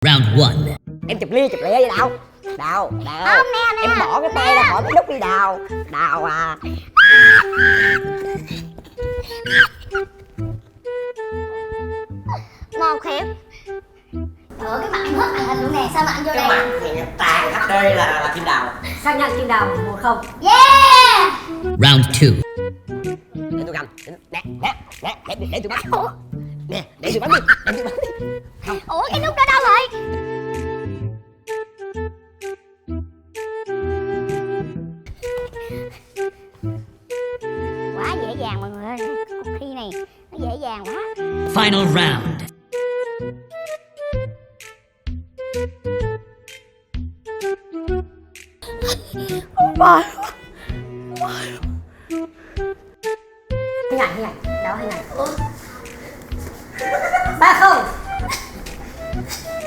Round 1. Em chụp lia vậy Đào. Đào Không, nè. em bỏ cái tay ra khỏi cái đúc đi Đào. Đào à. Ngon khiếp. Trời cái mặt em hết màn hình luôn nè, sao mà anh vô Cái đây? mặt thì tàn khắp nơi là Kim Đào. Xác nhận Kim Đào 1-0. Yeah. Round 2. Để tôi cầm. Nè, để tôi bắn. Nè, để tôi bắn đi. Không. Ủa cái nút đó đâu rồi? Quá dễ dàng mọi người ơi. Cuộc thi này nó dễ dàng quá. Final round. Hình ảnh. Đó hình ảnh. 3-0.